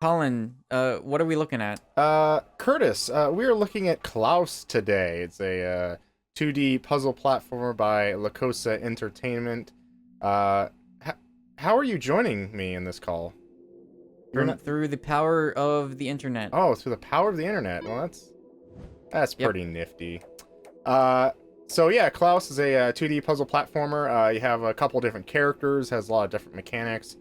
Colin, what are we looking at? Curtis, we are looking at Klaus today. It's a 2D puzzle platformer by Lacosa Entertainment. H how are you joining me in this call? You're From not. through the power of the internet. Oh, through the power of the internet. Well, that's Yep. pretty nifty. Uh, so yeah, Klaus is a 2D puzzle platformer. You have a couple different characters, has a lot of different mechanics.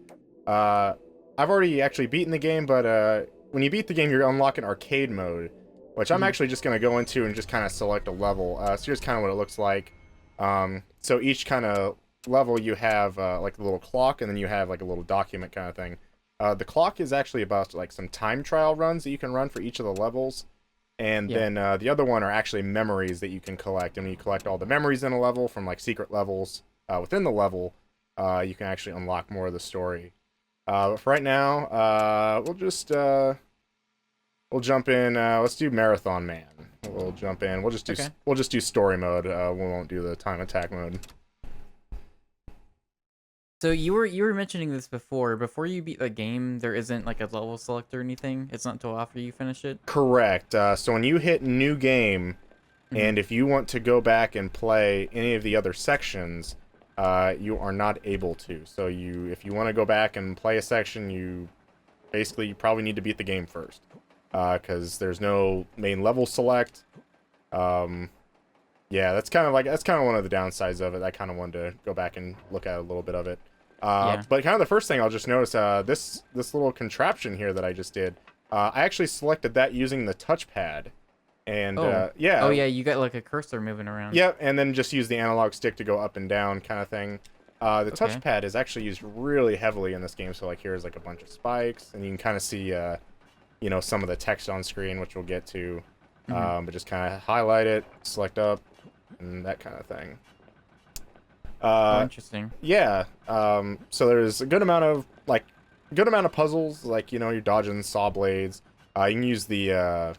Uh, I've already actually beaten the game, but when you beat the game, you're unlocking arcade mode, which I'm hmm actually just going to go into and just kind of select a level. So here's kind of what it looks like. So each kind of level you have like a little clock, and then you have like a little document kind of thing. The clock is actually about like some time trial runs that you can run for each of the levels. And Yeah. then the other one are actually memories that you can collect. And when you collect all the memories in a level from like secret levels within the level, you can actually unlock more of the story. But for right now, we'll jump in. Let's do Marathon Man. We'll jump in. Okay. We'll just do story mode. We won't do the time attack mode. So you were mentioning this before. Before you beat the game, there isn't like a level select or anything. It's not until after you finish it. Correct. So when you hit new game, hmm and if you want to go back and play any of the other sections, you are not able to. So if you want to go back and play a section, you probably need to beat the game first, because there's no main level select. Um, yeah, that's kind of one of the downsides of it. I kind of wanted to go back and look at a little bit of it. Yeah. But kind of the first thing I'll just notice, this little contraption here that I just did, I actually selected that using the touchpad. And Oh. Oh yeah, yeah, you got like a cursor moving around. yep, and then just use the analog stick to go up and down kind of thing. The Okay. touchpad is actually used really heavily in this game. So like here's like a bunch of spikes, and you can kind of see, some of the text on screen, which we'll get to. hmm But just kind of highlight it, select up, and that kind of thing. Oh, Uh, interesting. yeah. So there's a good amount of puzzles, like you're dodging saw blades. You can use the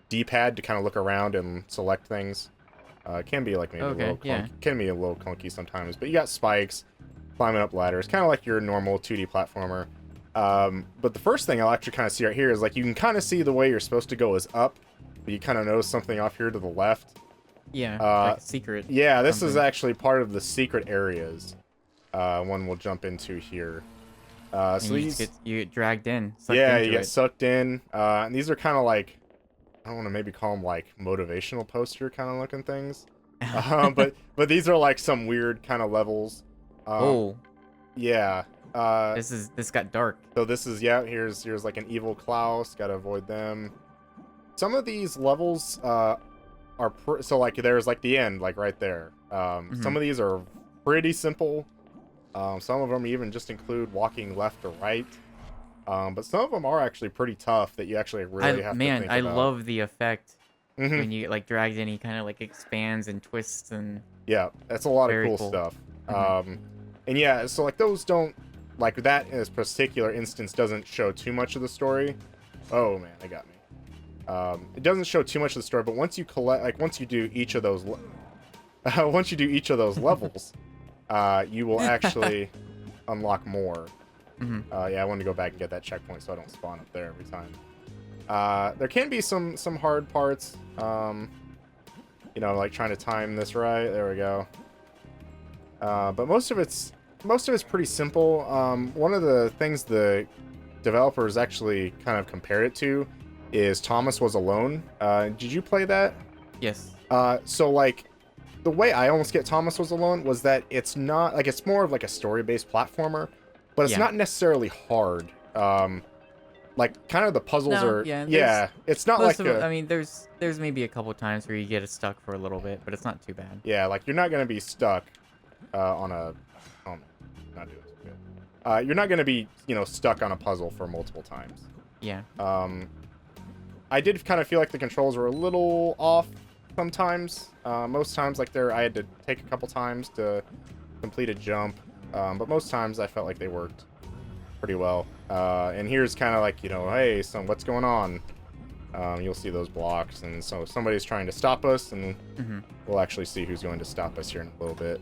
D-pad to kind of look around and select things. It can be like maybe a little Okay. Yeah. clunky, can be a little clunky sometimes, but you got spikes, climbing up ladders, kind of like your normal 2D platformer. But the first thing I'll actually kind of see right here is like you can kind of see the way you're supposed to go is up, but you kind of notice something off here to the left. Yeah. Uh, Like a secret. yeah, this is Something. actually part of the secret areas. One we'll jump into here. And So you just these, get dragged in, sucked yeah, you into get it. sucked in. And these are kind of like, I don't want to maybe call them like motivational poster kind of looking things. But these are like some weird kind of levels. Um, Oh, yeah. Uh, this got dark. so this is, yeah. Here's like an evil Klaus. Gotta avoid them. Some of these levels so like there's like the end like right there. hmm Some of these are pretty simple. Some of them even just include walking left or right. But some of them are actually pretty tough that you actually really have to think I about. love the effect Hmm. when you get like dragged in. He kind of like expands and twists and Yeah, that's a lot of very cool cool. stuff. hmm And yeah, so like those don't like that in this particular instance doesn't show too much of the story. Oh man, they got me. It doesn't show too much of the story, but once you do each of those, once you do each of those levels, you will actually unlock more. hmm Yeah, I wanted to go back and get that checkpoint so I don't spawn up there every time. There can be some hard parts. Like trying to time this right. There we go. But most of it's pretty simple. One of the things the developers actually kind of compared it to is Thomas Was Alone. Did you play that? Yes. So like the way I almost get Thomas Was Alone was that it's not like it's more of like a story-based platformer, but it's Yeah. not necessarily hard. Like kind of the puzzles No. are, Yeah. There's yeah, it's not most like of it. a, I mean, there's maybe a couple times where you get it stuck for a little bit, but it's not too bad. yeah, like you're not gonna be stuck on a, oh no, not doing too good. You're not gonna be stuck on a puzzle for multiple times. Yeah. Um, I did kind of feel like the controls were a little off sometimes. Most times, like I had to take a couple times to complete a jump, but most times I felt like they worked pretty well. And here's kind of like, hey, what's going on? You'll see those blocks, and so somebody's trying to stop us, and hmm we'll actually see who's going to stop us here in a little bit.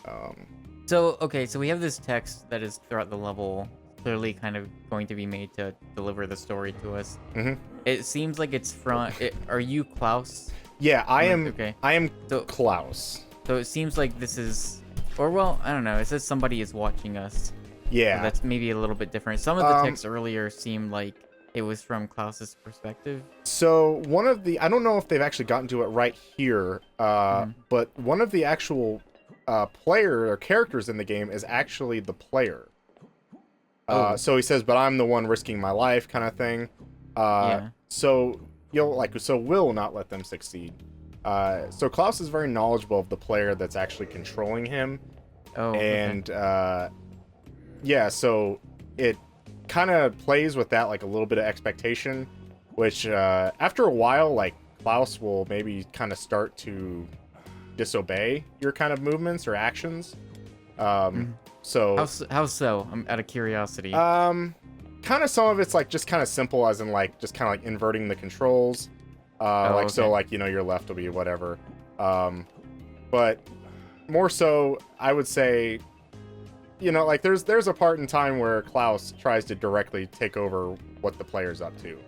Um, So okay, so we have this text that is throughout the level clearly kind of going to be made to deliver the story to us. Mhm. It seems like it's from. Are you Klaus? Yeah, I am. Okay. I am So, Klaus. so it seems like this is, or well, I don't know. It says somebody is watching us. Yeah. So that's maybe a little bit different. Some of the text earlier seemed like it was from Klaus's perspective. So one of the, I don't know if they've actually gotten to it right here, but one of the actual player or characters in the game is actually the player. So he says, "But I'm the one risking my life," kind of thing. Yeah. So we'll not let them succeed. So Klaus is very knowledgeable of the player that's actually controlling him, and yeah, so it kind of plays with that, like a little bit of expectation, which after a while, like Klaus will maybe kind of start to disobey your kind of movements or actions. So how so? I'm out of curiosity. kind of some of it's like just kind of simple, as in like just kind of like inverting the controls. So like, you know, your left will be whatever. But more so, I would say, you know, like there's a part in time where Klaus tries to directly take over what the player's up to.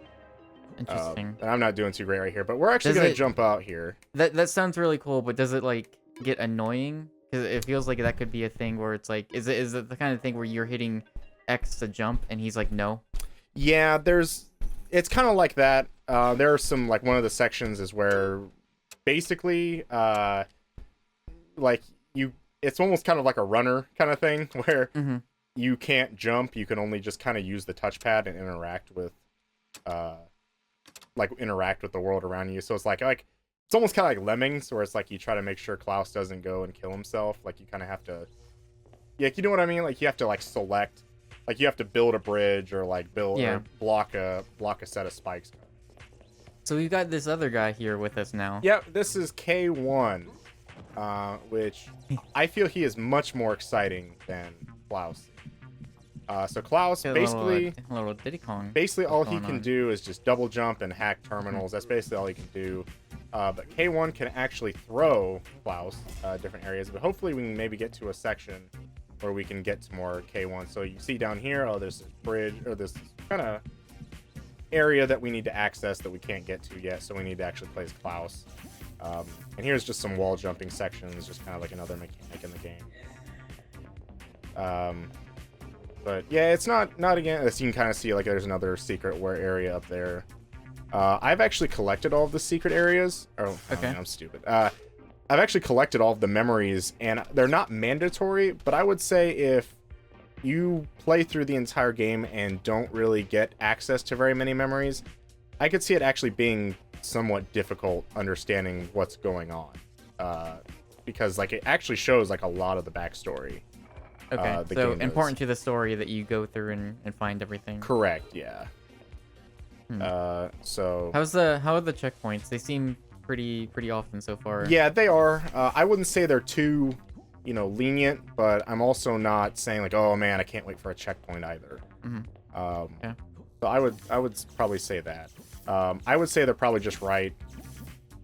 Interesting. And I'm not doing too great right here, but we're actually going to jump out here. That sounds really cool, but does it like get annoying? Because it feels like that could be a thing where it's like, is it the kind of thing where you're hitting X to jump and he's like, no? Yeah, it's kind of like that. There are some, like, one of the sections is where basically, like it's almost kind of like a runner kind of thing where you can't jump. You can only just kind of use the touchpad and interact with the world around you. So it's like it's almost kind of like Lemmings, where it's like you try to make sure Klaus doesn't go and kill himself. Like you kind of have to, yeah, you know what I mean? Like you have to like select, like you have to build a bridge or like build or block a set of spikes. So we've got this other guy here with us now. Yep, this is K1, which I feel he is much more exciting than Klaus. So Klaus basically a little Diddy Kong. Basically, all he can do is just double jump and hack terminals. That's basically all he can do. But K1 can actually throw Klaus different areas. But hopefully, we can maybe get to a section where we can get to more K1. So you see down here, there's this bridge or this kind of area that we need to access that we can't get to yet. So we need to actually play as Klaus. And here's just some wall jumping sections, just kind of like another mechanic in the game. But yeah, it's not again, as you can kind of see, like there's another secret area up there. I've actually collected all of the secret areas. Oh, okay. I'm stupid. I've actually collected all of the memories, and they're not mandatory, but I would say if you play through the entire game and don't really get access to very many memories, I could see it actually being somewhat difficult understanding what's going on. Because like it actually shows like a lot of the backstory. Okay, so important to the story that you go through and find everything. Correct, yeah. So how are the checkpoints? They seem pretty often so far. Yeah, they are. I wouldn't say they're too, you know, lenient, but I'm also not saying like, oh man, I can't wait for a checkpoint either. Yeah. So I would probably say that. I would say they're probably just right.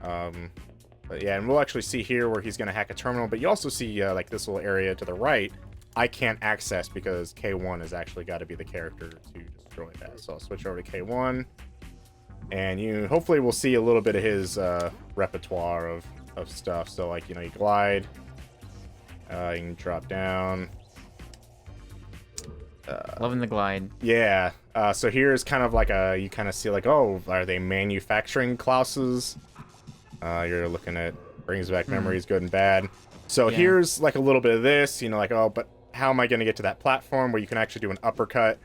But yeah, and we'll actually see here where he's gonna hack a terminal, but you also see like this little area to the right I can't access because K1 has actually got to be the character to destroy that. So I'll switch over to K1, and you hopefully will see a little bit of his repertoire of stuff. So like, you know, you glide, you can drop down. Loving the glide. Yeah. So here's kind of like you kind of see like, oh, are they manufacturing Klaus's? You're looking at brings back memories, good and bad. So here's like a little bit of this, you know, like, oh, but how am I going to get to that platform where you can actually do an uppercut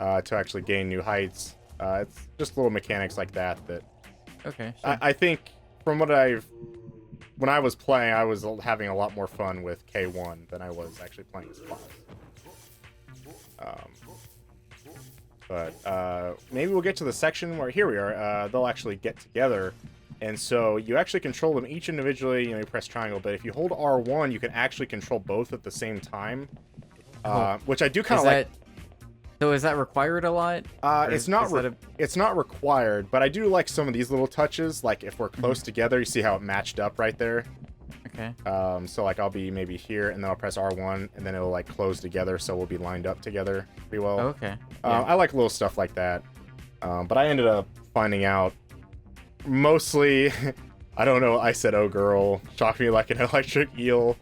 to actually gain new heights? It's just little mechanics like that. Okay. Sure. I think from when I was playing, I was having a lot more fun with K1 than I was actually playing as Klaus. But maybe we'll get to the section where here we are. They'll actually get together. And so you actually control them each individually. You know, you press triangle, but if you hold R1, you can actually control both at the same time, which I do kind of like. So is that required a lot? It's not required, but I do like some of these little touches. Like if we're close together, you see how it matched up right there. Okay. So like I'll be maybe here, and then I'll press R1, and then it'll like close together, so we'll be lined up together pretty well. Okay. Yeah. I like little stuff like that. But I ended up finding out mostly, I don't know. I said, "Oh, girl, shock me like an electric eel."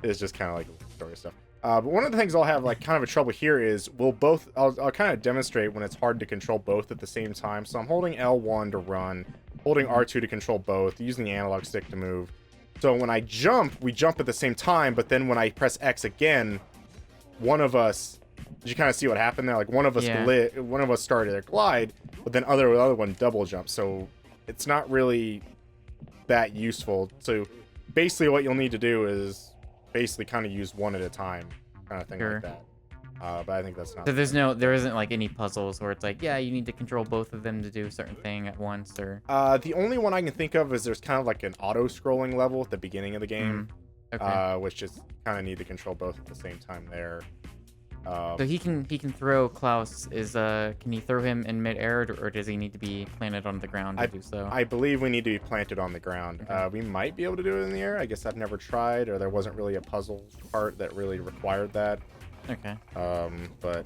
It's just kind of like story stuff. But one of the things I'll have like kind of a trouble here is I'll kind of demonstrate when it's hard to control both at the same time. So I'm holding L1 to run, holding R2 to control both, using the analog stick to move. So when I jump, we jump at the same time, but then when I press X again, one of us, did you kind of see what happened there? Like one of us started a glide, but then the other one double jump. So it's not really that useful. So basically what you'll need to do is basically kind of use one at a time, kind of thing like that. But I think that's not. So there isn't like any puzzles where it's like, yeah, you need to control both of them to do a certain thing at once, or. The only one I can think of is there's kind of like an auto-scrolling level at the beginning of the game, which just kind of need to control both at the same time there. So he can throw Klaus. Can he throw him in midair, or does he need to be planted on the ground to do so? I believe we need to be planted on the ground. We might be able to do it in the air. I guess I've never tried, or there wasn't really a puzzle part that really required that. Okay. But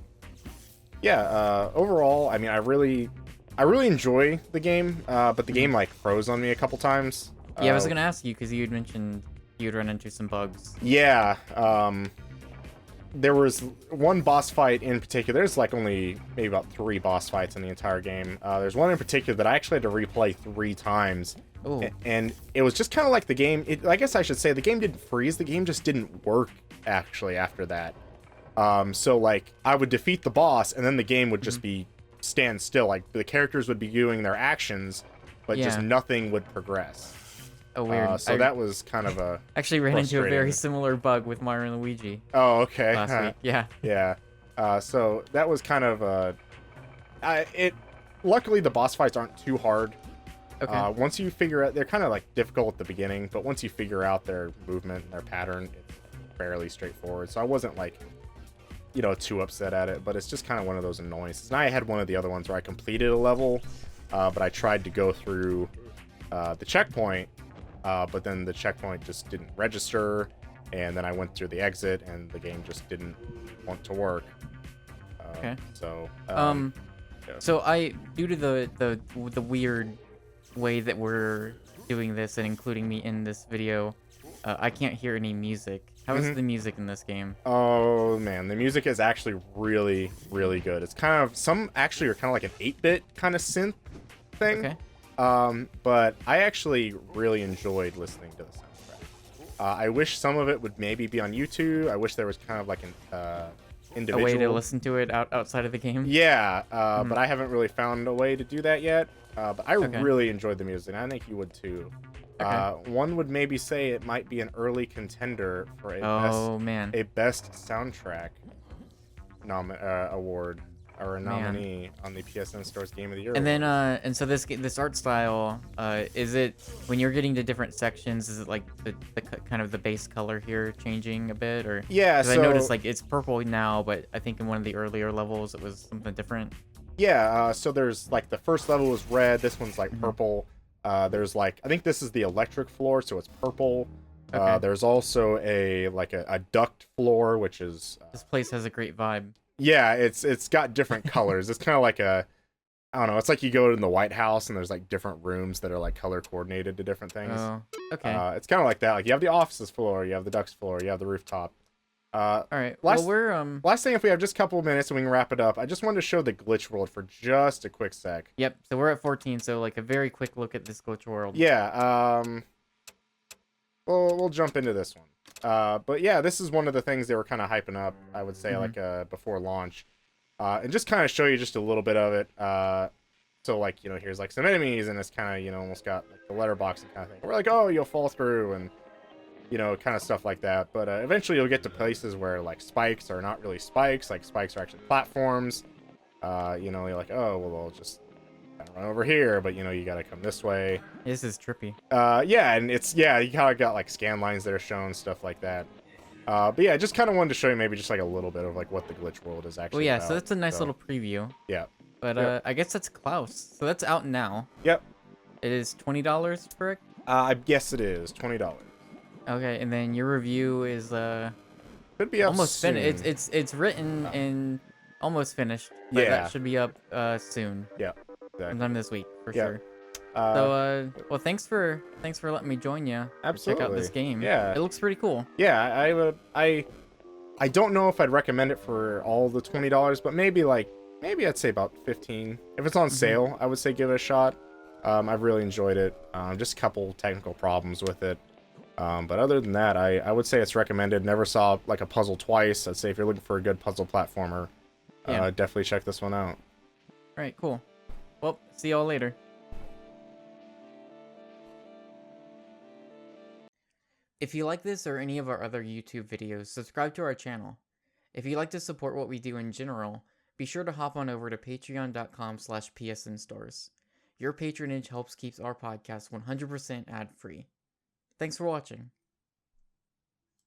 yeah, overall, I mean, I really enjoy the game. But the game like froze on me a couple times. Yeah, I was gonna ask you because you had mentioned you'd run into some bugs. Yeah. There was one boss fight in particular. There's like only maybe about 3 boss fights in the entire game. There's one in particular that I actually had to replay 3 times. Ooh. And it was just kind of like the game. I guess I should say the game didn't freeze. The game just didn't work actually after that. So like I would defeat the boss, and then the game would just be stand still. Like the characters would be doing their actions, but just nothing would progress. Oh, weird. So that was kind of a actually ran into a very similar bug with Mario and Luigi. Oh, okay. Last week. Yeah. Yeah. So that was kind of luckily the boss fights aren't too hard. Okay. Once you figure out, they're kind of like difficult at the beginning, but once you figure out their movement and their pattern, it's fairly straightforward. So I wasn't like, too upset at it, but it's just kind of one of those annoyances. And I had one of the other ones where I completed a level, but I tried to go through the checkpoint, but then the checkpoint just didn't register, and then I went through the exit, and the game just didn't want to work. Okay. So. So due to the weird way that we're doing this and including me in this video, I can't hear any music. How is the music in this game? Oh man, the music is actually really, really good. It's kind of some actually are kind of like an 8-bit kind of synth thing. Okay. But I actually really enjoyed listening to the soundtrack. I wish some of it would maybe be on YouTube. I wish there was kind of like an individual a way to listen to it outside of the game. Yeah, but I haven't really found a way to do that yet. But I really enjoyed the music, and I think you would too. One would maybe say it might be an early contender for a best soundtrack award. Or a nominee on the PSN Store's Game of the Year. And then, and so this art style, is it when you're getting to different sections? Is it like the kind of the base color here changing a bit, or? Yeah. So I noticed like it's purple now, but I think in one of the earlier levels it was something different. Yeah. So there's like the first level was red. This one's like purple. There's like I think this is the electric floor, so it's purple. There's also a duct floor, which is. This place has a great vibe. Yeah, it's got different colors. It's kind of like I don't know. It's like you go to the White House and there's like different rooms that are like color coordinated to different things. Oh, okay. It's kind of like that. Like you have the offices floor, you have the ducks floor, you have the rooftop. All right. Last thing, if we have just a couple of minutes and we can wrap it up, I just wanted to show the glitch world for just a quick sec. Yep. So we're at 14. So like a very quick look at this glitch world. Yeah. We'll jump into this one. But yeah, this is one of the things they were kind of hyping up, I would say, before launch. And just kind of show you just a little bit of it. So like, here's like some enemies, and it's kind of, almost got like the letterbox kind of thing. We're like, oh, you'll fall through, and kind of stuff like that. But eventually you'll get to places where like spikes are not really spikes, like spikes are actually platforms. You're like, oh, well, I'll just kind of run over here, but you gotta come this way. This is trippy. Yeah, and you kind of got like scan lines that are shown, stuff like that. But yeah, just kind of wanted to show you maybe just like a little bit of like what the glitch world is actually about. So that's a nice little preview. Yeah. But I guess that's Klaus. So that's out now. Yep. It is $20, correct? I guess it is $20. Okay, and then your review is Could be up almost soon. finished. It's written and almost finished, but Yeah. that should be up soon. Yeah, exactly. Sometime this week for Yeah. sure. Well, thanks for letting me join you. Absolutely. Check out this game. Yeah. It looks pretty cool. Yeah, I don't know if I'd recommend it for all the $20, but maybe I'd say about 15. If it's on sale, I would say give it a shot. I've really enjoyed it. Just a couple technical problems with it. But other than that, I would say it's recommended. Never saw like a puzzle twice. I'd say if you're looking for a good puzzle platformer, definitely check this one out. All right, cool. Well, see y'all later. If you like this or any of our other YouTube videos, subscribe to our channel. If you'd like to support what we do in general, be sure to hop on over to patreon.com/psnstores. Your patronage helps keep our podcast 100% ad-free. Thanks for watching.